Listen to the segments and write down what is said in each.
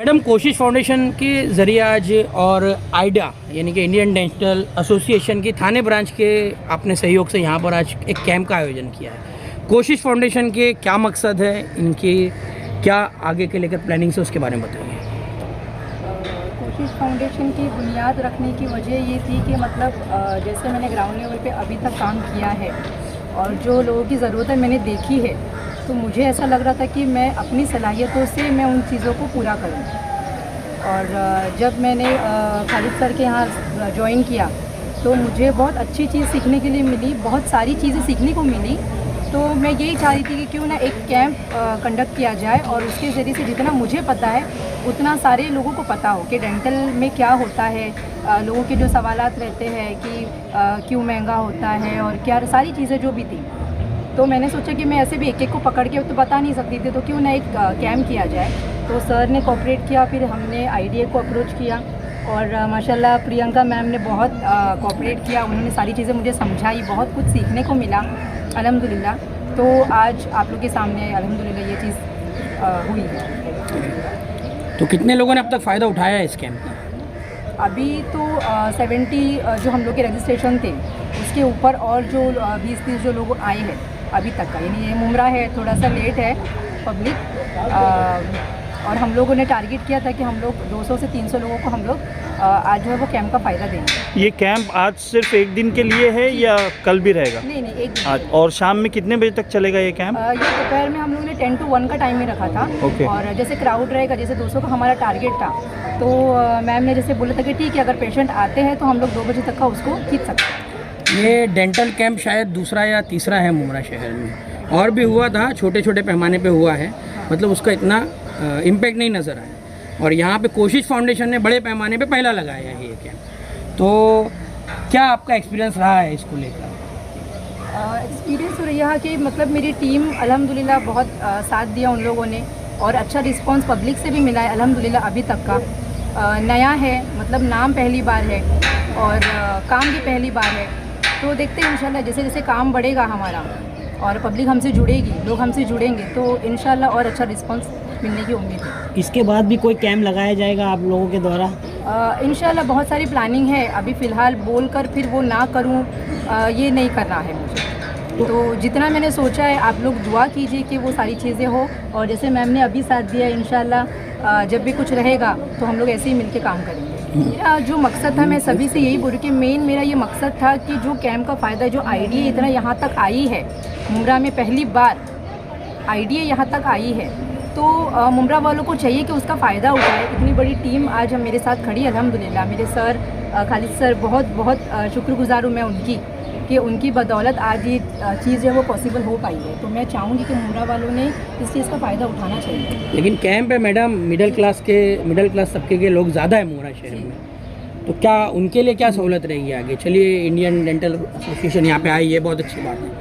Madam, कोशिश foundation के ज़रिए आज और आइडिया यानी कि इंडियन डेंटल एसोसिएशन की थाने ब्रांच के अपने सहयोग से यहाँ पर आज एक कैंप का आयोजन किया है। कोशिश फाउंडेशन के क्या मकसद है, इनकी क्या आगे के लेकर प्लानिंग से, उसके बारे में बताइए। कोशिश फाउंडेशन की बुनियाद रखने की वजह ये थी कि मतलब जैसे मैंने ग्राउंड लेवल पे अभी तक काम किया है और जो लोगों की ज़रूरतें मैंने देखी है, तो मुझे ऐसा लग रहा था कि मैं अपनी सलाहियतों से मैं उन चीज़ों को पूरा करूं। और जब मैंने खालिद सर के यहाँ ज्वाइन किया तो मुझे बहुत अच्छी चीज़ सीखने के लिए मिली, बहुत सारी चीज़ें सीखने को मिली। तो मैं यही चाह रही थी कि क्यों ना एक कैंप कंडक्ट किया जाए और उसके ज़रिए से जितना मुझे पता है उतना सारे लोगों को पता हो कि डेंटल में क्या होता है, लोगों के जो सवालात रहते हैं कि क्यों महंगा होता है और क्या सारी चीज़ें जो भी थी। तो मैंने सोचा कि मैं ऐसे भी एक एक को पकड़ के तो बता नहीं सकती थी, तो क्यों ना एक कैंप किया जाए। तो सर ने कोऑपरेट किया, फिर हमने आईडीए को अप्रोच किया और माशाल्लाह प्रियंका मैम ने बहुत कोऑपरेट किया। उन्होंने सारी चीज़ें मुझे समझाई, बहुत कुछ सीखने को मिला अल्हम्दुलिल्लाह। तो आज आप लोग के सामने अल्हम्दुलिल्लाह ये चीज़ हुई है। तो कितने लोगों ने अब तक फ़ायदा उठाया है इस कैंप का? अभी तो 70 जो हम लोग के रजिस्ट्रेशन थे उसके ऊपर और जो 20-30 जो लोग आए हैं अभी तक का, यानी ये मुमरा है, थोड़ा सा लेट है पब्लिक। और हम लोगों ने टारगेट किया था कि हम लोग 200 से 300 लोगों को हम लोग आज जो है वो कैंप का फ़ायदा देंगे। ये कैंप आज सिर्फ एक दिन के लिए है या कल भी रहेगा? नहीं, एक दिन। आज और शाम में कितने बजे तक चलेगा ये कैंप? ये दोपहर में हम लोगों ने 10 to 1 का टाइम में रखा था। ओके। और जैसे क्राउड रहेगा, जैसे 200 का हमारा टारगेट था, तो मैम ने जैसे बोला था कि ठीक है, अगर पेशेंट आते हैं तो हम लोग 2 बजे तक का उसको खींच सकते हैं। ये डेंटल कैंप शायद दूसरा या तीसरा है मुमरा शहर में, और भी हुआ था, छोटे छोटे पैमाने पे हुआ है, मतलब उसका इतना इम्पैक्ट नहीं नज़र आया। और यहाँ पे कोशिश फाउंडेशन ने बड़े पैमाने पे पहला लगाया है ये कैंप। तो क्या आपका एक्सपीरियंस रहा है इसको लेकर? एक्सपीरियंस हो रहा कि मतलब मेरी टीम अल्हम्दुलिल्लाह बहुत साथ दिया उन लोगों ने, और अच्छा रिस्पांस पब्लिक से भी मिला है अल्हम्दुलिल्लाह अभी तक का। नया है, मतलब नाम पहली बार है और काम भी पहली बार है। तो देखते हैं इंशाल्लाह जैसे जैसे काम बढ़ेगा हमारा और पब्लिक हमसे जुड़ेगी, लोग हमसे जुड़ेंगे, तो इंशाल्लाह और अच्छा रिस्पांस मिलने की उम्मीद है। इसके बाद भी कोई कैंप लगाया जाएगा आप लोगों के द्वारा? इंशाल्लाह बहुत सारी प्लानिंग है। अभी फ़िलहाल बोल कर फिर वो ना करूं, ये नहीं करना है मुझे। तो जितना मैंने सोचा है, आप लोग दुआ कीजिए कि वो सारी चीज़ें हो। और जैसे मैम ने अभी साथ दिया, इंशाल्लाह जब भी कुछ रहेगा तो हम लोग ऐसे ही मिलके काम करेंगे। मेरा जो मकसद था, मैं सभी से यही बोलूँ कि मेन मेरा ये मकसद था कि जो कैंप का फ़ायदा, जो आईडीए इतना यहाँ तक आई है, मुमरा में पहली बार आईडीए यहाँ तक आई है, तो मुमरा वालों को चाहिए कि उसका फ़ायदा उठाए। इतनी बड़ी टीम आज हम मेरे साथ खड़ी अल्हम्दुलिल्लाह। मेरे सर खालिद सर, बहुत बहुत शुक्रगुज़ार हूँ मैं उनकी, कि उनकी बदौलत आज ये चीज़ है वो पॉसिबल हो पाई है। तो मैं चाहूँगी कि मुमरा वालों ने इस चीज़ का फ़ायदा उठाना चाहिए। लेकिन कैंप है मैडम, मिडिल क्लास तबके के लोग ज़्यादा है मुमरा शहर में, तो क्या उनके लिए क्या सहूलत रहेगी आगे? चलिए, इंडियन डेंटल एसोसिएशन यहाँ पे आई, ये बहुत अच्छी बात है।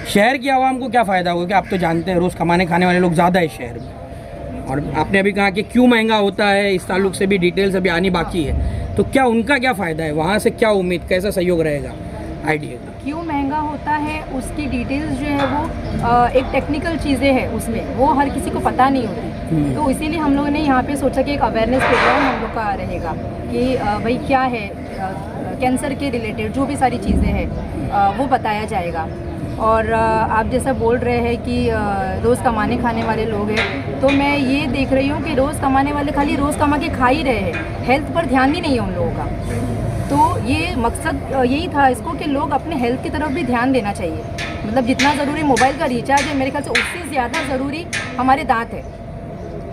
शहर की आवाम को क्या फ़ायदा होगा? कि आप तो जानते हैं रोज़ कमाने खाने वाले लोग ज़्यादा है शहर में, और आपने अभी कहा कि क्यों महंगा होता है, इस ताल्लुक से भी डिटेल्स अभी आनी बाकी है। तो क्या उनका क्या फ़ायदा है? वहाँ से क्या उम्मीद, कैसा सहयोग रहेगा आईडीए का? क्यों महंगा होता है उसकी डिटेल्स जो है वो एक टेक्निकल चीज़ें हैं, उसमें वो हर किसी को पता नहीं होती। तो इसीलिए हम लोगों ने यहाँ पे सोचा कि एक अवेयरनेस प्रोग्राम हम लोग का रहेगा कि भाई क्या है, कैंसर के रिलेटेड जो भी सारी चीज़ें हैं वो बताया जाएगा। और आप जैसा बोल रहे हैं कि रोज़ कमाने खाने वाले लोग हैं, तो मैं ये देख रही हूँ कि रोज़ कमाने वाले खाली रोज़ कमा के खा ही रहे हैं, हेल्थ पर ध्यान भी नहीं है उन लोगों का। तो ये मकसद यही था इसको कि लोग अपने हेल्थ की तरफ भी ध्यान देना चाहिए। मतलब जितना ज़रूरी मोबाइल का रिचार्ज है, मेरे ख्याल से उससे ज़्यादा ज़रूरी हमारे दांत है।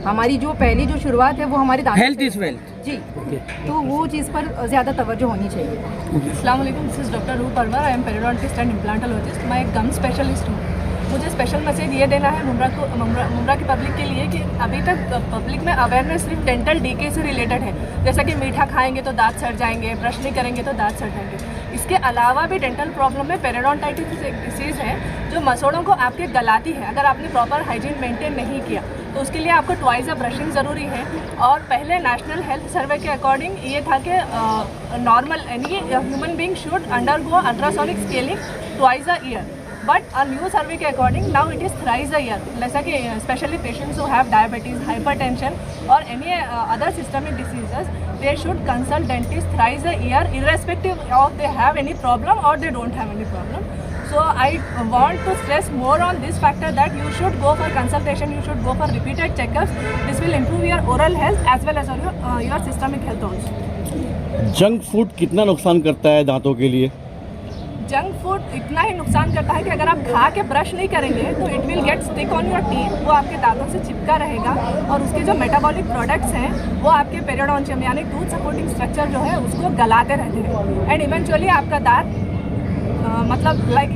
हमारी जो पहली जो शुरुआत है वो हमारे दांत, हेल्थ इज़ वेल्थ जी। तो वो चीज़ पर ज़्यादा तवज्जो होनी चाहिए। अस्सलाम वालेकुम, this is doctor Roop Parwar. I am periodontist and implantologist. मैं एक गम स्पेशलिस्ट हूँ। मुझे स्पेशल मैसेज ये देना है मुमरा की पब्लिक के लिए कि अभी तक पब्लिक में अवेयरनेस सिर्फ डेंटल डीके से रिलेटेड है, जैसा कि मीठा खाएंगे तो दांत सड़ जाएंगे, ब्रश नहीं करेंगे तो दांत सड़ जाएंगे। इसके अलावा भी डेंटल प्रॉब्लम में पेरियोडोंटाइटिस एक डिसीज़ है जो मसोड़ों को आपके गलाती है। अगर आपने प्रॉपर हाइजीन मेंटेन नहीं किया तो उसके लिए आपको ट्वाइस ब्रशिंग ज़रूरी है। और पहले नेशनल हेल्थ सर्वे के अकॉर्डिंग ये था कि नॉर्मल यानी human being should undergo ultrasonic scaling twice a year. But a new survey के according now it is thrice a year, जैसा कि specially patients who have diabetes, hypertension और any other systemic diseases, they should consult dentist thrice a year irrespective of they have any problem or they don't have any problem. So I want to stress more on this factor that you should go for consultation, you should go for repeated checkups. This will improve your oral health as well as your systemic health also. Junk food कितना नुकसान करता है दांतों के लिए? Junk food इतना ही नुकसान करता है कि अगर आप खा के ब्रश नहीं करेंगे तो it will get stick on your teeth, वो आपके दांतों से चिपका रहेगा और उसके जो मेटाबॉलिक प्रोडक्ट्स हैं वो आपके पेरियोडोंटियम यानी टूथ सपोर्टिंग स्ट्रक्चर जो है उसको गलाते रहते हैं एंड इवेंचुअली आपका दांत मतलब लाइक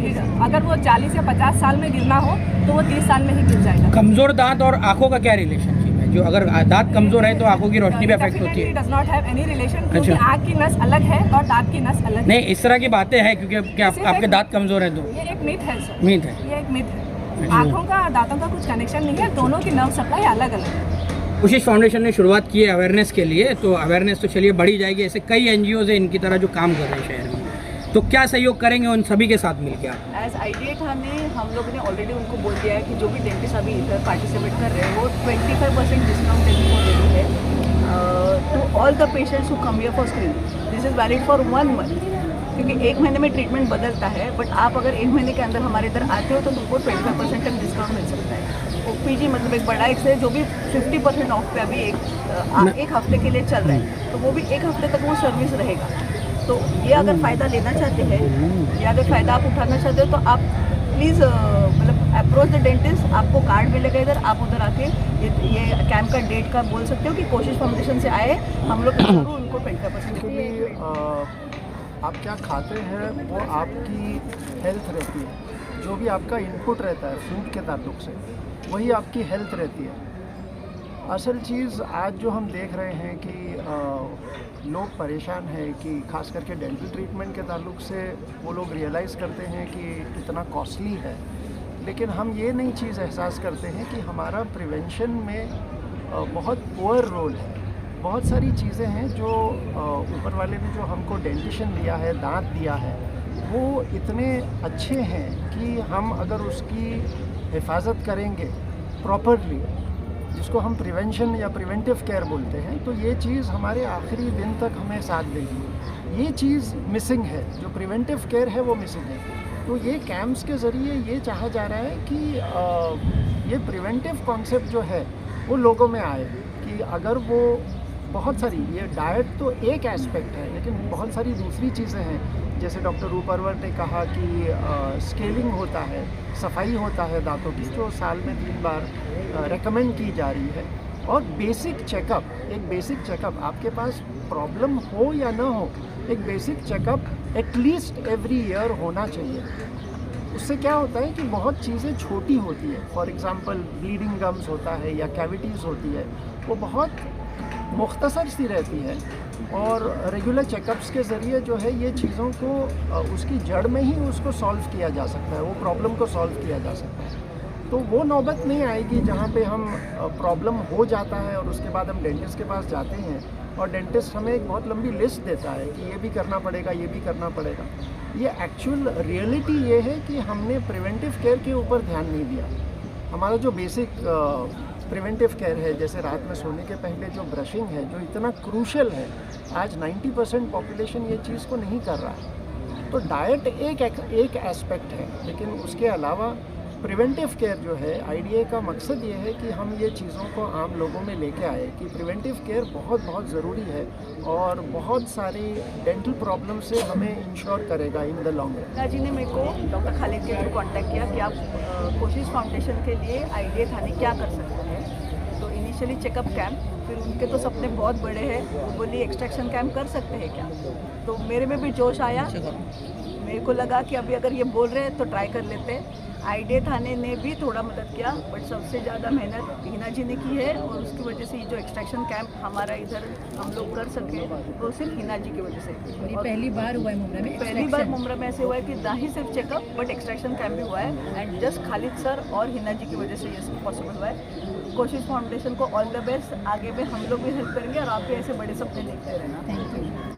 अगर वो 40 या 50 साल में गिरना हो तो वो 30 साल में ही गिर जाएगा। कमज़ोर दांत और आँखों का क्या रिलेशनशिप है? जो अगर दांत कमज़ोर है तो आँखों की रोशनी भी अफेक्ट होती है? Does not have any relation, क्योंकि अच्छा। आँख की नस अलग है और दांत की नस अलग है। नहीं, इस तरह की बातें हैं क्योंकि क्या आपके दांत कमज़ोर हैं तो? ये एक मिथ है सर, मीत है। ये एक मिथ है। आँखों का दांतों का कुछ कनेक्शन नहीं है, दोनों की नर्व सप्लाई अलग अलग है। कोशिश फाउंडेशन ने शुरुआत की है अवेयरनेस के लिए, तो अवेयरनेस तो चलिए बढ़ी जाएगी। ऐसे कई एनजीओ है इनकी तरह जो काम कर रहे हैं शहर में, तो क्या सहयोग करेंगे उन सभी के साथ मिलकर आप? एज आइडिया थाने हम लोग ने ऑलरेडी उनको बोल दिया है कि जो भी डेंटिस्ट अभी इधर पार्टिसिपेट कर रहे हैं वो 25% डिस्काउंट देने को रेडी है to all the patients who come here for screening. This is valid for 1 month, क्योंकि 1 महीने में ट्रीटमेंट बदलता है, बट आप अगर 1 महीने के अंदर हमारे इधर आते हो तो तुमको 25% तक डिस्काउंट मिल सकता है। ओपीजी मतलब एक बड़ा एक्स है जो भी 50% ऑफ पे अभी एक हफ्ते के लिए चल रहा है, तो वो भी 1 हफ्ते तक वो सर्विस रहेगा। तो ये अगर फ़ायदा लेना चाहते हैं या अगर फ़ायदा आप उठाना चाहते हो तो आप प्लीज़ मतलब अप्रोच द डेंटिस्ट, आपको कार्ड मिलेगा इधर, आप उधर आके ये कैंप का डेट का बोल सकते हो कि कोशिश फाउंडेशन से आए, हम लोग जरूर उनको 25% क्योंकि आप क्या खाते हैं वो आपकी हेल्थ रहती है, जो भी आपका इनपुट रहता है फूड के ताल्लुक से वही आपकी हेल्थ रहती है। असल चीज़ आज जो हम देख रहे हैं कि लोग परेशान हैं कि खास करके डेंटल ट्रीटमेंट के ताल्लुक से वो लोग रियलाइज़ करते हैं कि इतना कॉस्टली है, लेकिन हम ये नई चीज़ एहसास करते हैं कि हमारा प्रिवेंशन में बहुत पुअर रोल है। बहुत सारी चीज़ें हैं जो ऊपर वाले ने जो हमको डेंटिशन दिया है, दांत दिया है, वो इतने अच्छे हैं कि हम अगर उसकी हिफाजत करेंगे प्रॉपरली, जिसको हम प्रिवेंशन या प्रिवेंटिव केयर बोलते हैं, तो ये चीज़ हमारे आखिरी दिन तक हमें साथ देगी। ये चीज़ मिसिंग है, जो प्रिवेंटिव केयर है वो मिसिंग है। तो ये कैंप्स के ज़रिए ये चाहा जा रहा है कि ये प्रिवेंटिव कॉन्सेप्ट जो है वो लोगों में आए कि अगर वो बहुत सारी, ये डाइट तो एक एस्पेक्ट है लेकिन बहुत सारी दूसरी चीज़ें हैं, जैसे डॉक्टर रूपरवर ने कहा कि स्केलिंग होता है, सफाई होता है दांतों की, जो साल में 3 बार रेकमेंड की जा रही है, और बेसिक चेकअप, एक बेसिक चेकअप आपके पास प्रॉब्लम हो या ना हो, एक basic checkup at least every year होना चाहिए। उससे क्या होता है कि बहुत चीज़ें छोटी होती है, फॉर एग्ज़ाम्पल ब्लीडिंग गम्स होता है या कैविटीज़ होती है, वो बहुत मुख्तसर सी रहती है, और रेगुलर चेकअप्स के ज़रिए जो है ये चीज़ों को उसकी जड़ में ही उसको सॉल्व किया जा सकता है, वो प्रॉब्लम को सॉल्व किया जा सकता है। तो वो नौबत नहीं आएगी जहाँ पे हम प्रॉब्लम हो जाता है और उसके बाद हम डेंटिस्ट के पास जाते हैं और डेंटिस्ट हमें एक बहुत लंबी लिस्ट देता है कि ये भी करना पड़ेगा, ये भी करना पड़ेगा। ये एक्चुअल रियलिटी ये है कि हमने प्रिवेंटिव केयर के ऊपर ध्यान नहीं दिया। हमारा जो बेसिक प्रिवेंटिव केयर है, जैसे रात में सोने के पहले जो ब्रशिंग है, जो इतना क्रूशल है, आज 90% पॉपुलेशन ये चीज़ को नहीं कर रहा है। तो डाइट एक एस्पेक्ट है, लेकिन उसके अलावा प्रिवेंटिव केयर जो है, आईडीए का मकसद ये है कि हम ये चीज़ों को आम लोगों में लेके आए कि प्रिवेंटिव केयर बहुत बहुत ज़रूरी है और बहुत सारी डेंटल प्रॉब्लम से हमें इंश्योर करेगा इन द लॉन्ग रन। जी ने मेरे को डॉक्टर खालिद के थ्रू कॉन्टैक्ट किया कि आप कोशिश फाउंडेशन के लिए आईडीए थाने क्या कर सकते हैं। तो इनिशियली चेकअप कैंप, फिर उनके तो सपने बहुत बड़े हैं, वो बोली एक्सट्रैक्शन कैंप कर सकते हैं क्या। तो मेरे में भी जोश आया, मेरे को लगा कि अभी अगर ये बोल रहे हैं तो ट्राई कर लेते हैं। आईडीए थाने ने भी थोड़ा मदद किया, बट सबसे ज़्यादा मेहनत हिना जी ने की है, और उसकी वजह से ये जो एक्सट्रैक्शन कैंप हमारा इधर हम लोग कर सके वो सिर्फ हिना जी की वजह से। ये पहली बार हुआ है मुंब्रा में, पहली बार मुंब्रा में ऐसे हुआ है कि ना ही सिर्फ चेकअप बट एक्सट्रैक्शन कैंप भी हुआ है, एंड जस्ट खालिद सर और हिना जी की वजह से ये पॉसिबल हुआ है। कोशिश फाउंडेशन को ऑल द बेस्ट, आगे में हम लोग भी हेल्प करेंगे और आप भी ऐसे बड़े सपने देखते रहना। Thank you.